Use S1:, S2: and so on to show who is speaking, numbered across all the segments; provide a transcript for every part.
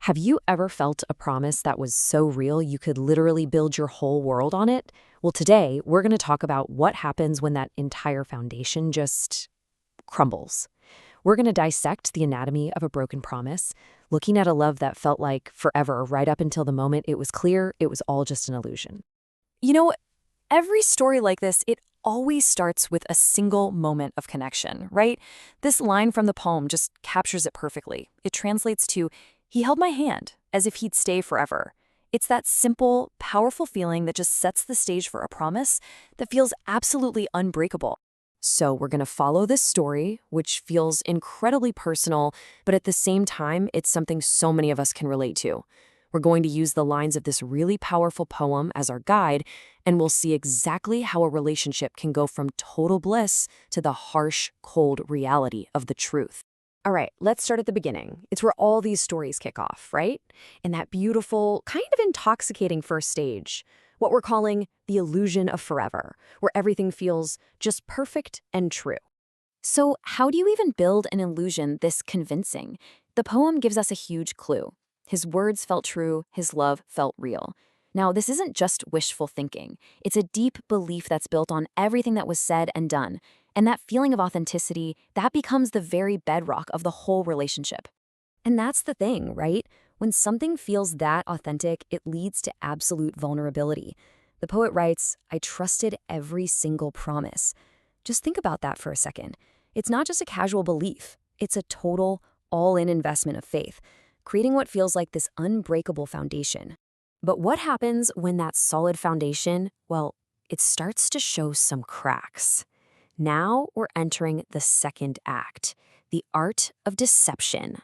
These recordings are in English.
S1: Have you ever felt a promise that was so real you could literally build your whole world on it? Well, today we're going to talk about what happens when that entire foundation just crumbles. We're going to dissect the anatomy of a broken promise, looking at a love that felt like forever right up until the moment it was clear it was all just an illusion.
S2: You know, every story like this, it always starts with a single moment of connection, right? This line from the poem just captures it perfectly. It translates to, "He held my hand as if he'd stay forever." It's that simple, powerful feeling that just sets the stage for a promise that feels absolutely unbreakable.
S1: So, we're going to follow this story, which feels incredibly personal, but at the same time, it's something so many of us can relate to. We're going to use the lines of this really powerful poem as our guide, and we'll see exactly how a relationship can go from total bliss to the harsh, cold reality of the truth. All right, let's start at the beginning. It's where all these stories kick off, right? In that beautiful, kind of intoxicating first stage, what we're calling the illusion of forever, where everything feels just perfect and true.
S2: So, how do you even build an illusion this convincing? The poem gives us a huge clue. His words felt true, his love felt real. Now, this isn't just wishful thinking. It's a deep belief that's built on everything that was said and done. And that feeling of authenticity, that becomes the very bedrock of the whole relationship.
S1: And that's the thing, right? When something feels that authentic, it leads to absolute vulnerability. The poet writes, "I trusted every single promise." Just think about that for a second. It's not just a casual belief, it's a total, all-in investment of faith, creating what feels like this unbreakable foundation. But what happens when that solid foundation, well, it starts to show some cracks? Now we're entering the second act, the art of deception.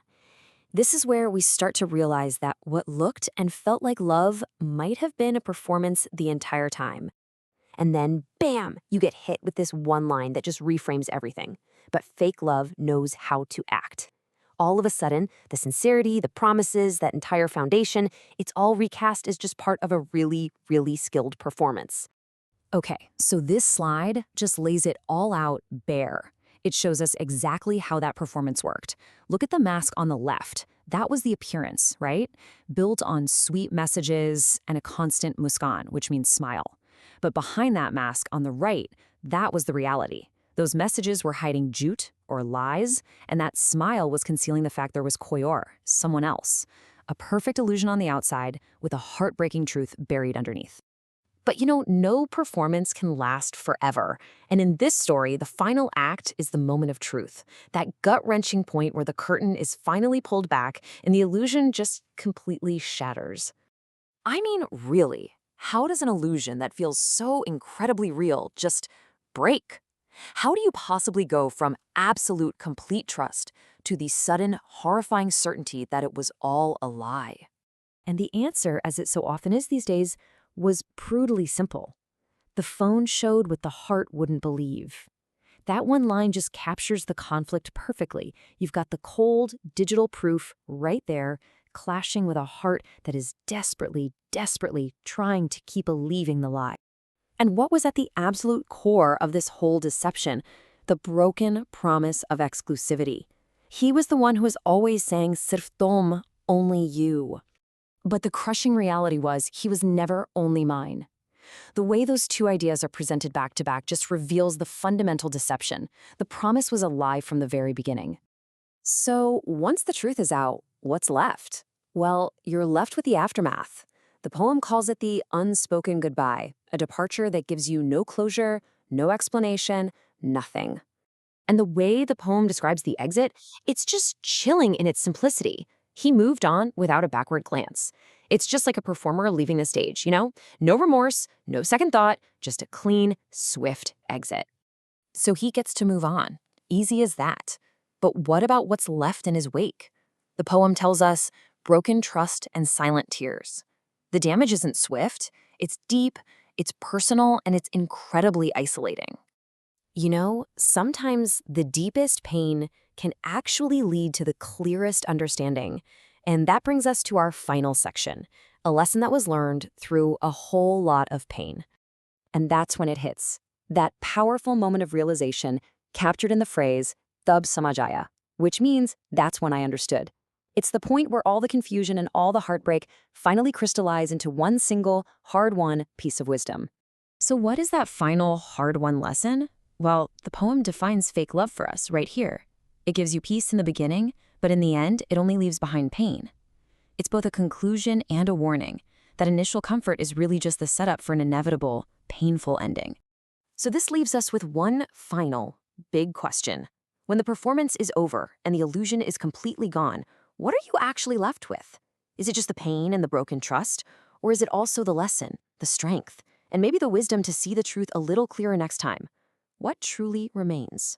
S1: This is where we start to realize that what looked and felt like love might have been a performance the entire time. And then, bam, you get hit with this one line that just reframes everything. But fake love knows how to act. All of a sudden, the sincerity, the promises, that entire foundation, it's all recast as just part of a really, really skilled performance. Okay, so this slide just lays it all out bare. It shows us exactly how that performance worked. Look at the mask on the left. That was the appearance, right? Built on sweet messages and a constant muskan, which means smile. But behind that mask on the right, that was the reality. Those messages were hiding jute or lies, and that smile was concealing the fact there was koyor, someone else. A perfect illusion on the outside with a heartbreaking truth buried underneath. But no performance can last forever. And in this story, the final act is the moment of truth, that gut-wrenching point where the curtain is finally pulled back and the illusion just completely shatters. I mean, really, how does an illusion that feels so incredibly real just break? How do you possibly go from absolute complete trust to the sudden, horrifying certainty that it was all a lie? And the answer, as it so often is these days, was brutally simple. The phone showed what the heart wouldn't believe. That one line just captures the conflict perfectly. You've got the cold, digital proof right there, clashing with a heart that is desperately, desperately trying to keep believing the lie. And what was at the absolute core of this whole deception? The broken promise of exclusivity. He was the one who was always saying, "Sirf tom, only you." But the crushing reality was he was never only mine. The way those two ideas are presented back to back just reveals the fundamental deception. The promise was a lie from the very beginning. So once the truth is out, what's left? Well, you're left with the aftermath. The poem calls it the unspoken goodbye, a departure that gives you no closure, no explanation, nothing. And the way the poem describes the exit, it's just chilling in its simplicity. He moved on without a backward glance. It's just like a performer leaving the stage, No remorse, no second thought, just a clean, swift exit. So he gets to move on. Easy as that. But what about what's left in his wake? The poem tells us broken trust and silent tears. The damage isn't swift, it's deep, it's personal, and it's incredibly isolating. Sometimes the deepest pain can actually lead to the clearest understanding. And that brings us to our final section, a lesson that was learned through a whole lot of pain. And that's when it hits, that powerful moment of realization captured in the phrase, "Tab samajaya," which means, "That's when I understood."
S2: It's the point where all the confusion and all the heartbreak finally crystallize into one single, hard-won piece of wisdom.
S1: So what is that final hard-won lesson? Well, the poem defines fake love for us right here. It gives you peace in the beginning, but in the end, it only leaves behind pain. It's both a conclusion and a warning. That initial comfort is really just the setup for an inevitable, painful ending.
S2: So this leaves us with one final, big question. When the performance is over and the illusion is completely gone, what are you actually left with? Is it just the pain and the broken trust? Or is it also the lesson, the strength, and maybe the wisdom to see the truth a little clearer next time? What truly remains?